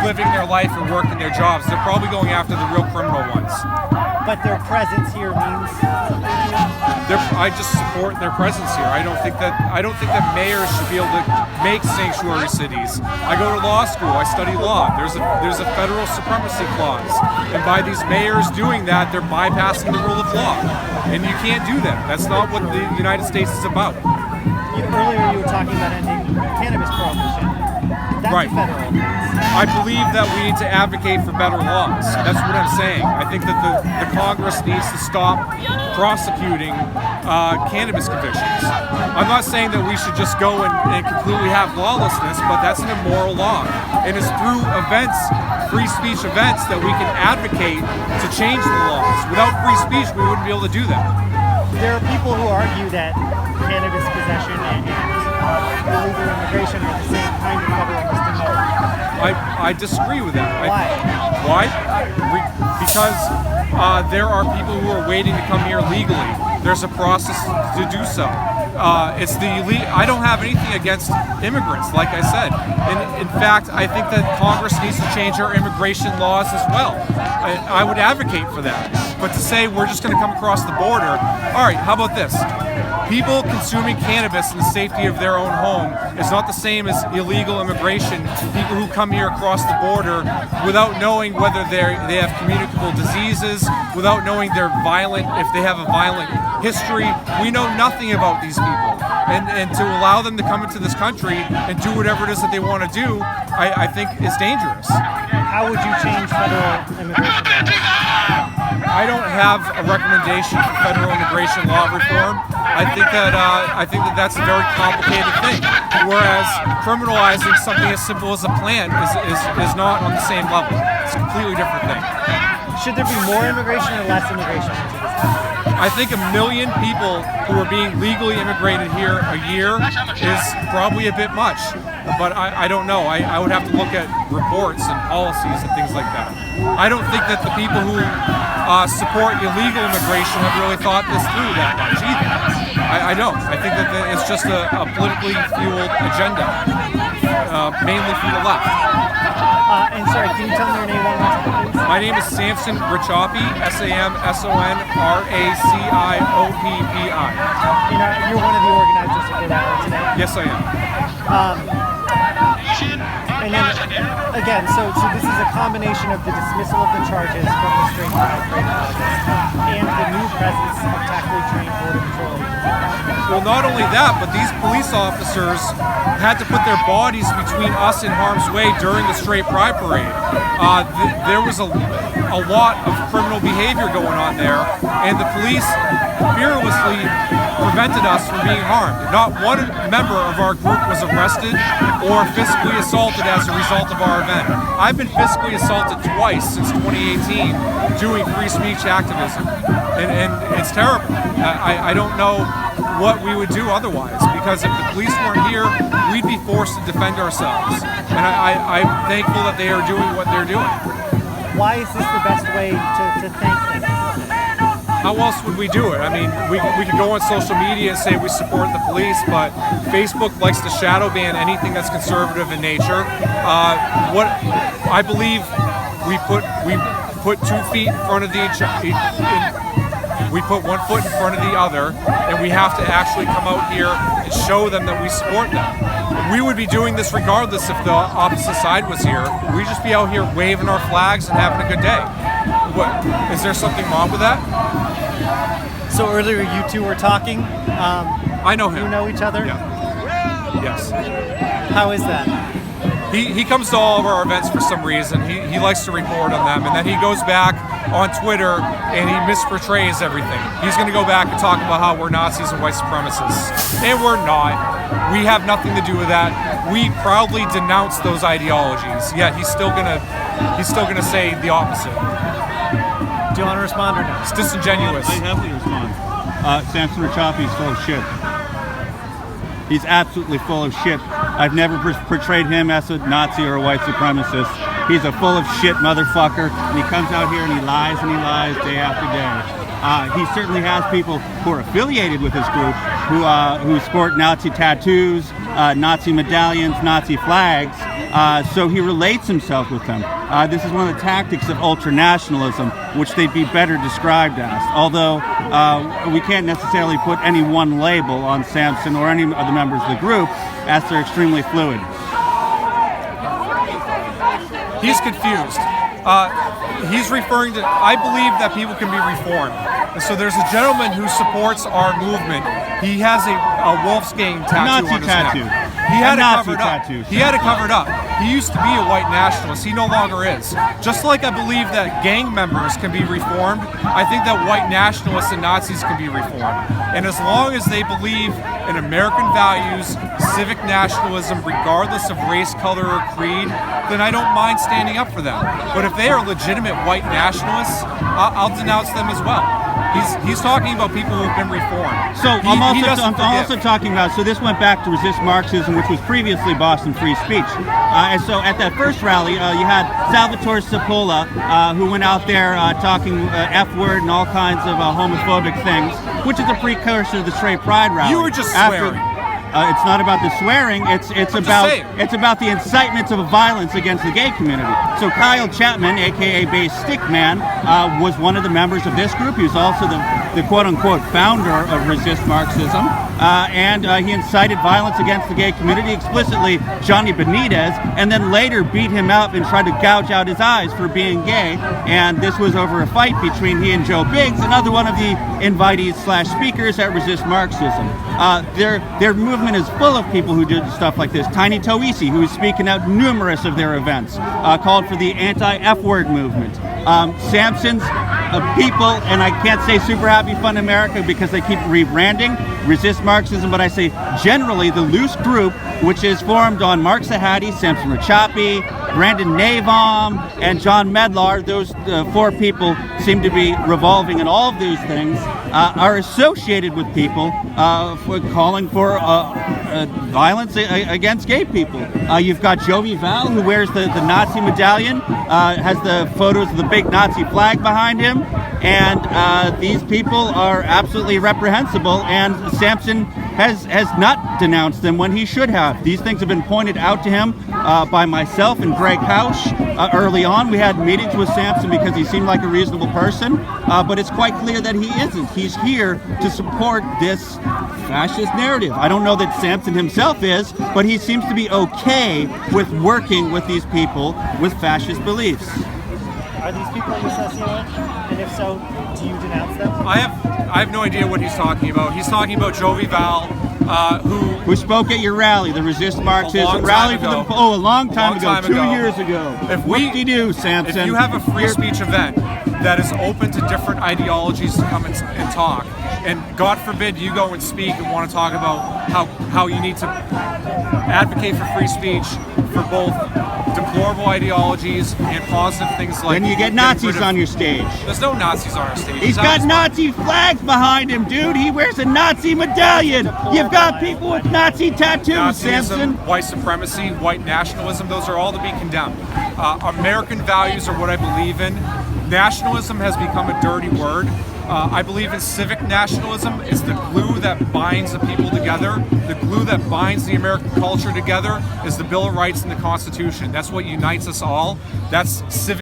living their life and working their jobs. They're probably going after the real criminal ones. But their presence here means I just support their presence here. I don't think that mayors should be able to make sanctuary cities. I go to law school. I study law. There's a federal supremacy clause, and by these mayors doing that, they're bypassing the rule of law, and you can't do that. That's not what the United States is about. Earlier you were talking about ending cannabis prohibition. That's right. A federal offense. I believe that we need to advocate for better laws. That's what I'm saying. I think that the Congress needs to stop prosecuting cannabis convictions. I'm not saying that we should just go and completely have lawlessness, but that's an immoral law. And it's through events, free speech events, that we can advocate to change the laws. Without free speech, we wouldn't be able to do that. There are people who argue that cannabis possession and illegal immigration are the same kind of federal misdemeanor. I disagree with that. Why? Because there are people who are waiting to come here legally. There's a process to do so. I don't have anything against immigrants, like I said. And in fact, I think that Congress needs to change our immigration laws as well. I would advocate for that. But to say we're just going to come across the border, all right, how about this? People consuming cannabis in the safety of their own home is not the same as illegal immigration. People who come here across the border without knowing whether they have communicable diseases, without knowing if they have a violent history. We know nothing about these people. And to allow them to come into this country and do whatever it is that they want to do, I think is dangerous. How would you change federal immigration laws? I don't have a recommendation for federal immigration law reform. I think that that's a very complicated thing. Whereas criminalizing something as simple as a plant is not on the same level. It's a completely different thing. Should there be more immigration or less immigration into this country? I think 1 million people who are being legally immigrated here a year is probably a bit much. But I don't know. I would have to look at reports and policies and things like that. I don't think that the people who support illegal immigration have really thought this through that much either. I don't. I think that it's just a politically fueled agenda, mainly from the left. And sorry, can you tell me your name one more time, please? My name is Samson Racioppi, SamsonRacioppi. You're one of the organizers of the rally today? Yes, I am. And then, again, so this is a combination of the dismissal of the charges from the straight pride parade and the new presence of tactically trained border patrol agents. Well, not only that, but these police officers had to put their bodies between us and harm's way during the straight pride parade. There was a lot of criminal behavior going on there, and the police fearlessly prevented us from being harmed. Not one member of our group was arrested or physically assaulted as a result of our event. I've been physically assaulted twice since 2018 doing free speech activism, and it's terrible. I don't know what we would do otherwise, because if the police weren't here, we'd be forced to defend ourselves. And I'm thankful that they are doing what they're doing. Why is this the best way to thank them? How else would we do it? I mean, we could go on social media and say we support the police, but Facebook likes to shadow ban anything that's conservative in nature. What I believe we put 2 feet in front of we put 1 foot in front of the other, and we have to actually come out here and show them that we support them. We would be doing this regardless if the opposite side was here. We'd just be out here waving our flags and having a good day. What, is there something wrong with that? So earlier you two were talking. I know him. You know each other? Yeah. Yes. How is that? He comes to all of our events for some reason. He likes to report on them, and then he goes back on Twitter and he misportrays everything. He's going to go back and talk about how we're Nazis and white supremacists, and we're not. We have nothing to do with that. We proudly denounce those ideologies. Yet he's still gonna say the opposite. Do you want to respond or no? It's disingenuous. I have to respond. Samson Racioppi is full of shit. He's absolutely full of shit. I've never portrayed him as a Nazi or a white supremacist. He's a full of shit motherfucker, and he comes out here and he lies day after day. He certainly has people who are affiliated with his group who sport Nazi tattoos, Nazi medallions, Nazi flags, so he relates himself with them. This is one of the tactics of ultranationalism, which they'd be better described as, although we can't necessarily put any one label on Samson or any of the members of the group, as they're extremely fluid. He's confused. He's referring to, I believe that people can be reformed. And so there's a gentleman who supports our movement. He has a Wolfsgang tattoo Nazi on his tattoo. neck. He had it Nazi covered up. tattoo. He had it covered up. He used to be a white nationalist. He no longer is. Just like I believe that gang members can be reformed, I think that white nationalists and Nazis can be reformed. And as long as they believe in American values, civic nationalism, regardless of race, color, or creed, then I don't mind standing up for them. But if they are legitimate white nationalists, I'll denounce them as well. He's talking about people who've been reformed. So I'm also talking about, so this went back to resist Marxism, which was previously Boston Free Speech. And so at that first rally, you had Salvatore Cipolla, who went out there talking F-word and all kinds of homophobic things, which is a precursor to the Straight Pride rally. You were just swearing. It's not about the swearing. It's about the incitement of violence against the gay community. So Kyle Chapman, aka Bay Stickman, was one of the members of this group. He was also the quote-unquote founder of Resist Marxism, and he incited violence against the gay community, explicitly Johnny Benitez, and then later beat him up and tried to gouge out his eyes for being gay. And this was over a fight between he and Joe Biggs, another one of the invitees/speakers at Resist Marxism. Their movement is full of people who do stuff like this. Tiny Toisi, who is speaking at numerous of their events, called for the anti-F-word movement. Samson's people, and I can't say Super Happy Fun America because they keep rebranding Resist Marxism, but I say generally the loose group, which is formed on Mark Sahadi, Samson Racioppi, Brandon Navom, and John Medlar. Those four people seem to be revolving in all of these things, are associated with people for calling for violence against gay people. You've got Jovi Val, who wears the Nazi medallion, has the photos of the big Nazi flag behind him, and these people are absolutely reprehensible, and Samson has not denounced them when he should have. These things have been pointed out to him by myself and Greg Hausch early on. We had meetings with Samson because he seemed like a reasonable person, but it's quite clear that he isn't. He's here to support this fascist narrative. I don't know that Samson himself is, but he seems to be okay with working with these people with fascist beliefs. Are these people you're assessing with? And if so, do you denounce them? I have no idea what he's talking about. He's talking about Jovi Val, who spoke at your rally, the Resist Marxism rally for the a long time ago, 2 years ago. Whoop-de-doo, Samson. If you have a free speech event that is open to different ideologies to come and talk, and God forbid you go and speak and want to talk about how you need to advocate for free speech for both deplorable ideologies and positive things like... Then you get Nazis on your stage. There's no Nazis on our stage. He's got Nazi flags behind him, dude. He wears a Nazi medallion. You've got people with Nazi tattoos, Nazism, Samson. white supremacy, white nationalism, those are all to be condemned. American values are what I believe in. Nationalism has become a dirty word. I believe in civic nationalism. It's the glue that binds the people together. The glue that binds the American culture together is the Bill of Rights and the Constitution. That's what unites us all. That's civic